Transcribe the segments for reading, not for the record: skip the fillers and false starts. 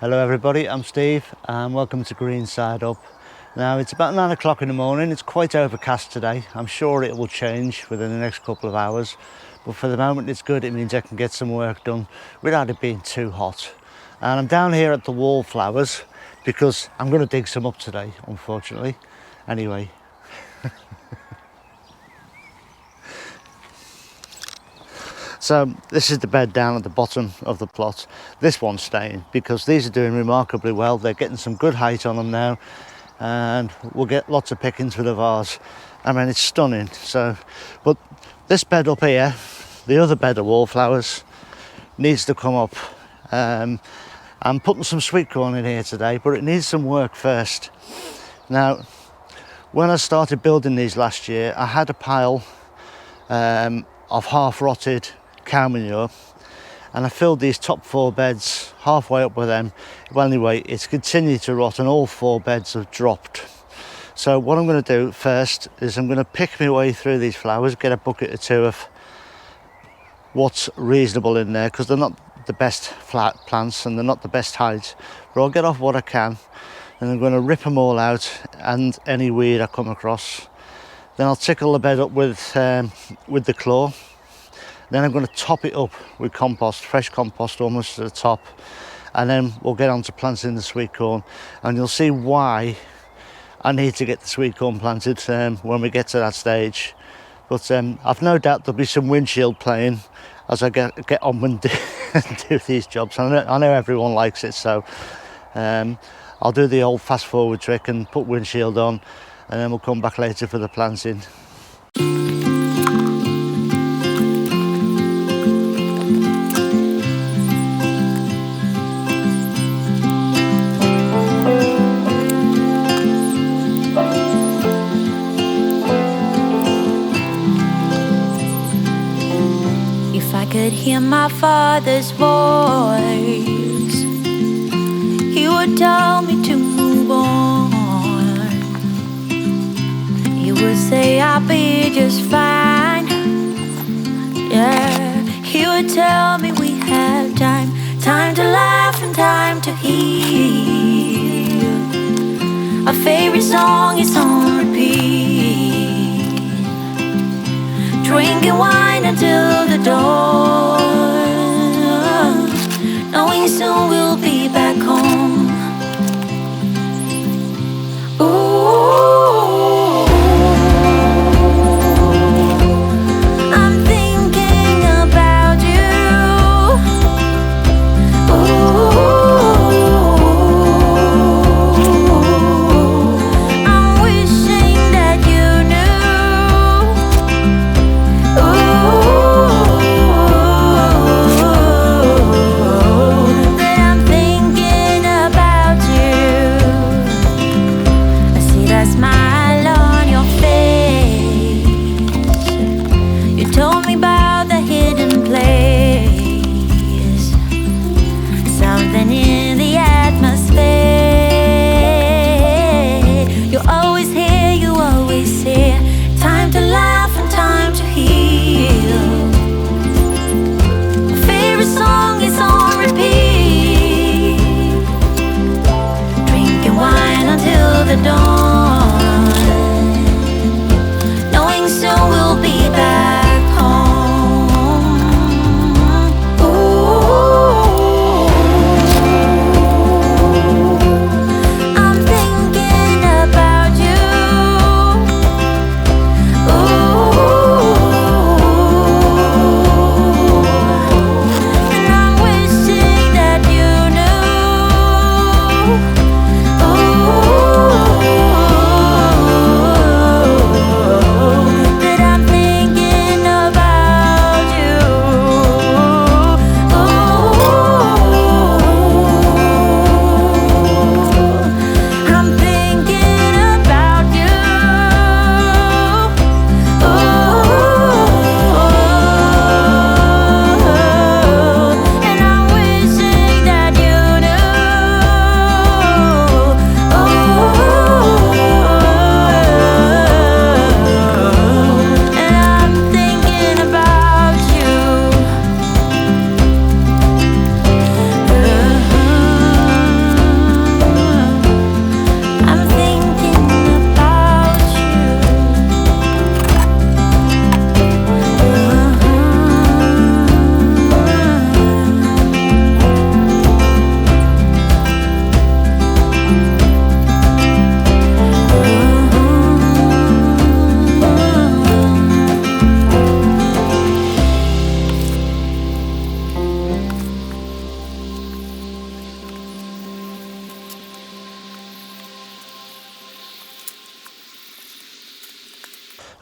Hello everybody, I'm Steve and welcome to Green Side Up. Now it's about 9 o'clock in the morning, it's quite overcast today. I'm sure it will change within the next couple of hours, but for the moment it's good. It means I can get some work done without it being too hot. And I'm down here at the Wallflowers because I'm going to dig some up today, unfortunately. Anyway. So this is the bed down at the bottom of the plot. This one's staying because these are doing remarkably well. They're getting some good height on them now and we'll get lots of pickings for the vase. I mean, it's stunning. So, but this bed up here, the other bed of Wallflowers, needs to come up. I'm putting some sweetcorn in here today, but it needs some work first. Now, when I started building these last year, I had a pile of half-rotted cow manure, and I filled these top 4 beds halfway up with them. Well, anyway, it's continued to rot and all 4 beds have dropped. So what I'm going to do first is I'm going to pick my way through these flowers, get a bucket or 2 of what's reasonable in there, because they're not the best flat plants and they're not the best height, but I'll get off what I can, and I'm going to rip them all out and any weed I come across. Then I'll tickle the bed up with the claw. Then I'm going to top it up with compost, fresh compost almost to the top, and then we'll get on to planting the sweetcorn, and you'll see why I need to get the sweetcorn planted when we get to that stage. But I've no doubt there'll be some windshield playing as I get on and do these jobs. I know everyone likes it, so I'll do the old fast forward trick and put windshield on, and then we'll come back later for the planting. Could hear my father's voice, he would tell me to move on. He would say I'll be just fine. Yeah, he would tell me we have time, time to laugh and time to heal. Our favorite song is on repeat, drinking wine until the dawn, knowing soon we'll be back home. Ooh, I'm thinking about you. Ooh, I'm wishing that you knew. Ooh,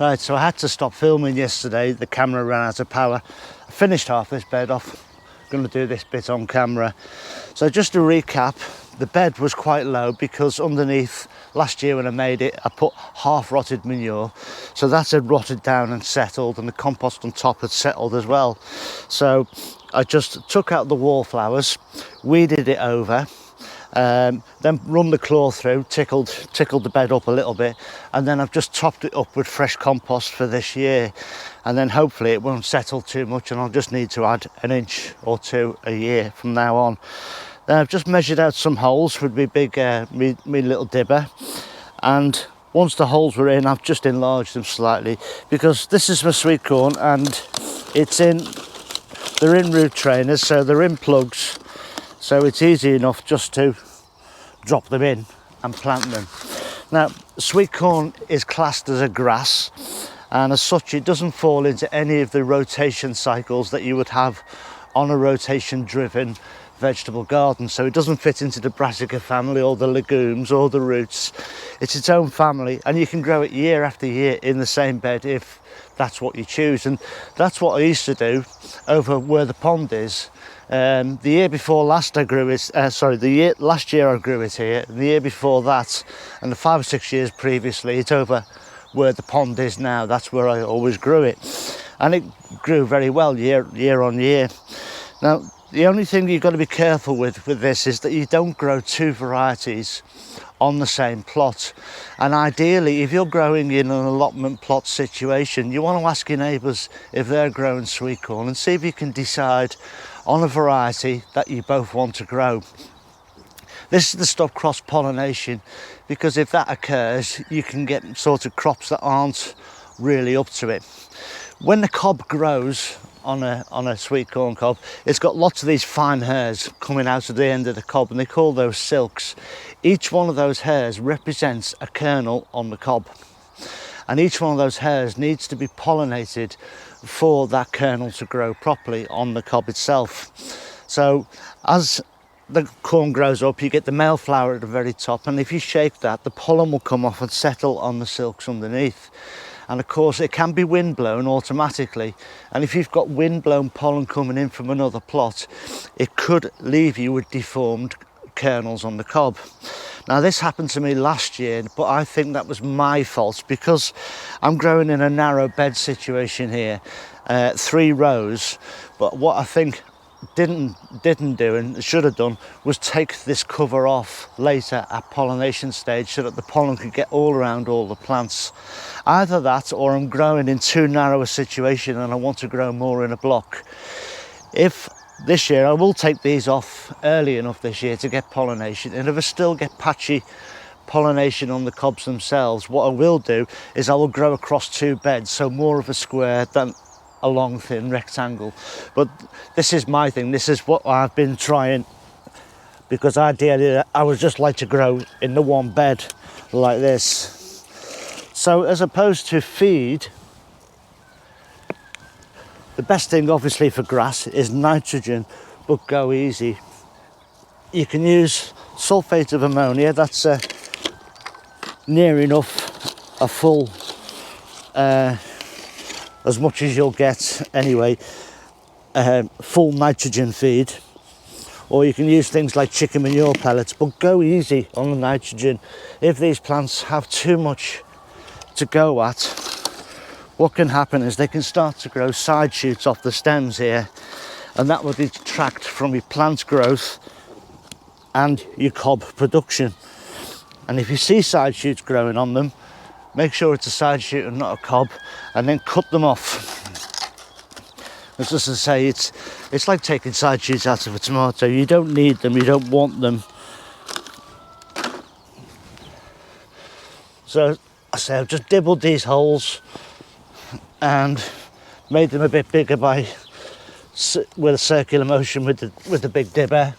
Right, so I had to stop filming yesterday. The camera ran out of power. I finished half this bed off. Going to do this bit on camera. So just to recap, the bed was quite low because underneath last year when I made it, I put half rotted manure. So that had rotted down and settled, and the compost on top had settled as well. So I just took out the wallflowers, weeded it over, then run the claw through, tickled the bed up a little bit, and then I've just topped it up with fresh compost for this year, and then hopefully it won't settle too much and I'll just need to add 1 inch or 2 a year from now on. Then I've just measured out some holes with my big me little dibber, and once the holes were in, I've just enlarged them slightly because this is my sweet corn and they're in root trainers, so they're in plugs. So it's easy enough just to drop them in and plant them. Now, sweet corn is classed as a grass, and as such it doesn't fall into any of the rotation cycles that you would have on a rotation driven vegetable garden. So it doesn't fit into the brassica family or the legumes or the roots. It's its own family, and you can grow it year after year in the same bed if that's what you choose. And that's what I used to do over where the pond is. The year before last I grew it, last year I grew it here, and the year before that, and the 5 or 6 years previously, it's over where the pond is now. That's where I always grew it, and it grew very well year on year. Now, the only thing you've got to be careful with this is that you don't grow 2 varieties on the same plot. And ideally, if you're growing in an allotment plot situation, you want to ask your neighbours if they're growing sweet corn and see if you can decide on a variety that you both want to grow. This is to stop cross-pollination, because if that occurs, you can get sort of crops that aren't really up to it. When the cob grows on a sweet corn cob, it's got lots of these fine hairs coming out of the end of the cob, and they call those silks. Each one of those hairs represents a kernel on the cob, and each one of those hairs needs to be pollinated for that kernel to grow properly on the cob itself. So as the corn grows up, you get the male flower at the very top, and if you shake that, the pollen will come off and settle on the silks underneath. And of course it can be wind blown automatically, and if you've got wind blown pollen coming in from another plot, it could leave you with deformed kernels on the cob. Now, this happened to me last year, but I think that was my fault because I'm growing in a narrow bed situation here, 3 rows. But what I think didn't do and should have done was take this cover off later at pollination stage so that the pollen could get all around all the plants. Either that, or I'm growing in too narrow a situation and I want to grow more in a block. If this year, I will take these off early enough this year to get pollination, and if I still get patchy pollination on the cobs themselves, what I will do is I will grow across 2 beds, so more of a square than a long thin rectangle. But this is my thing, this is what I've been trying, because ideally I would just like to grow in the one bed like this. So as opposed to feed, the best thing obviously for grass is nitrogen, but go easy. You can use sulfate of ammonia, that's near enough a full, as much as you'll get anyway, full nitrogen feed. Or you can use things like chicken manure pellets, but go easy on the nitrogen. If these plants have too much to go at, what can happen is they can start to grow side shoots off the stems here, and that will detract from your plant growth and your cob production. And if you see side shoots growing on them, make sure it's a side shoot and not a cob, and then cut them off. As I say, it's like taking side shoots out of a tomato. You don't need them, you don't want them. So I say I've just dibbled these holes and made them a bit bigger with a circular motion with the big dibber,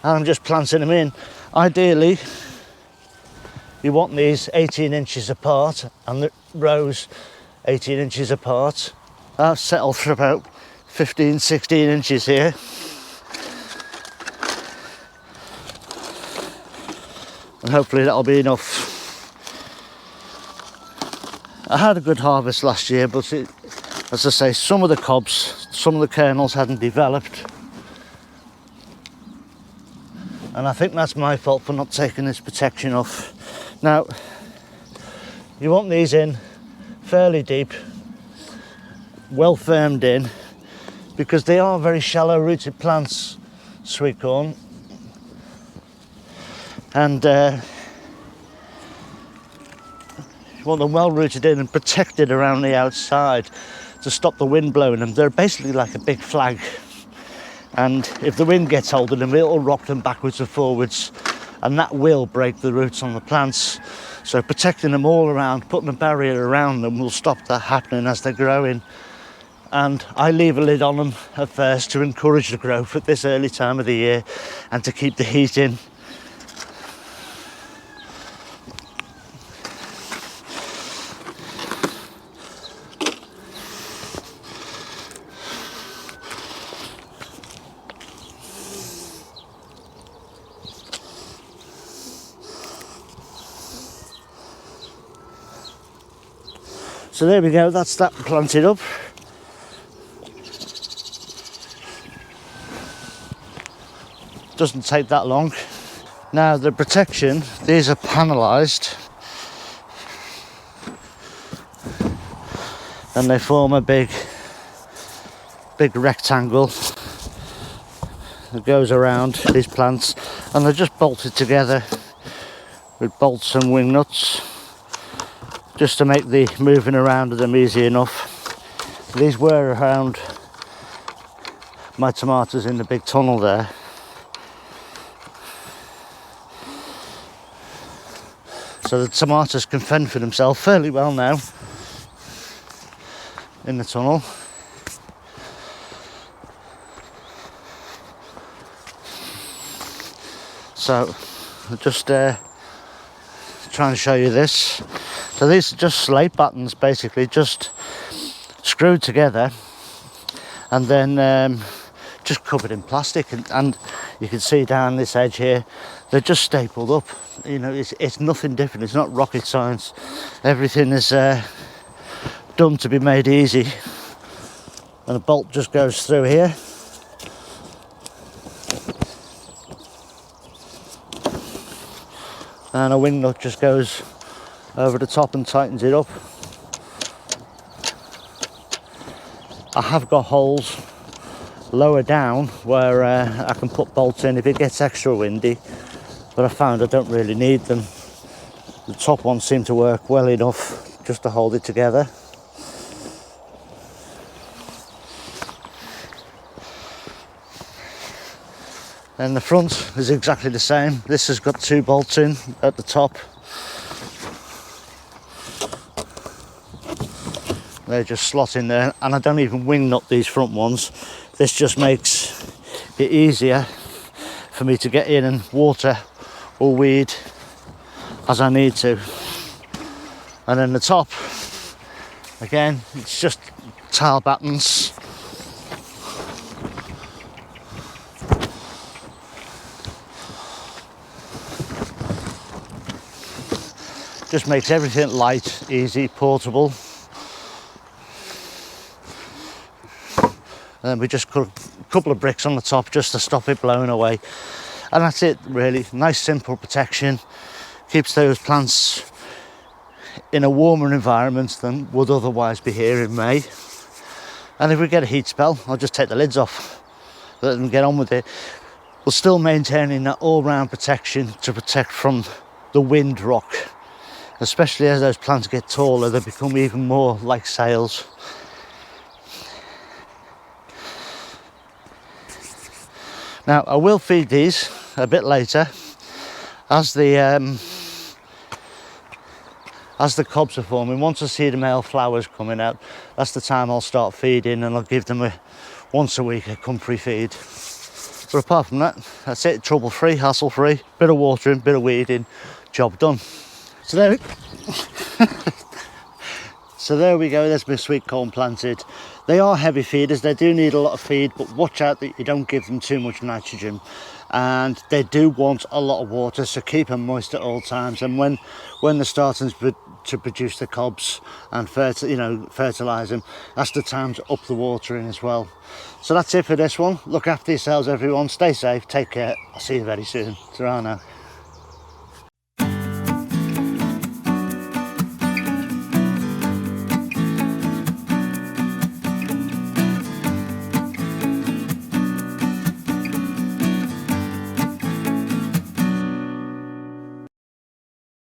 and I'm just planting them in. Ideally, you want these 18 inches apart and the rows 18 inches apart. I've settled for about 15-16 inches here. And hopefully that'll be enough. I had a good harvest last year, but as I say, some of the cobs, some of the kernels hadn't developed. And I think that's my fault for not taking this protection off. Now, you want these in fairly deep, well firmed in, because they are very shallow rooted plants, sweet corn. And you want them well rooted in and protected around the outside to stop the wind blowing them. They're basically like a big flag. And if the wind gets hold of them, it'll rock them backwards and forwards, and that will break the roots on the plants. So protecting them all around, putting a barrier around them will stop that happening as they're growing. And I leave a lid on them at first to encourage the growth at this early time of the year and to keep the heat in. So there we go, that's that planted up. Doesn't take that long. Now the protection, these are panelised and they form a big rectangle that goes around these plants, and they're just bolted together with bolts and wing nuts, just to make the moving around of them easy enough. These were around my tomatoes in the big tunnel there. So the tomatoes can fend for themselves fairly well now in the tunnel. So I'll just try and show you this. So these are just slate battens, basically just screwed together and then just covered in plastic, and you can see down this edge here they're just stapled up. You know, it's nothing different, it's not rocket science. Everything is done to be made easy, and a bolt just goes through here. And a wing nut just goes over the top and tightens it up. I have got holes lower down where I can put bolts in if it gets extra windy, but I found I don't really need them. The top ones seem to work well enough just to hold it together. And the front is exactly the same. This has got 2 bolts in at the top. They just slot in there, and I don't even wing nut these front ones. This just makes it easier for me to get in and water or weed as I need to. And then the top, again, it's just tile battens. Just makes everything light, easy, portable. And then we just put a couple of bricks on the top just to stop it blowing away. And that's it, really. Nice, simple protection. Keeps those plants in a warmer environment than would otherwise be here in May. And if we get a heat spell, I'll just take the lids off, let them get on with it. We're still maintaining that all-round protection to protect from the wind rock. Especially as those plants get taller, they become even more like sails. Now I will feed these a bit later as the cobs are forming. Once I see the male flowers coming out, that's the time I'll start feeding, and I'll give them once a week a comfrey feed. But apart from that, that's it. Trouble free, hassle free, bit of watering, bit of weeding, job done. So there So there we go, there's my sweet corn planted. They are heavy feeders, they do need a lot of feed, but watch out that you don't give them too much nitrogen. And they do want a lot of water, so keep them moist at all times. And when they're starting to produce the cobs and fertilise them, that's the time to up the watering as well. So that's it for this one. Look after yourselves everyone, stay safe, take care. I'll see you very soon. Ta-ra now.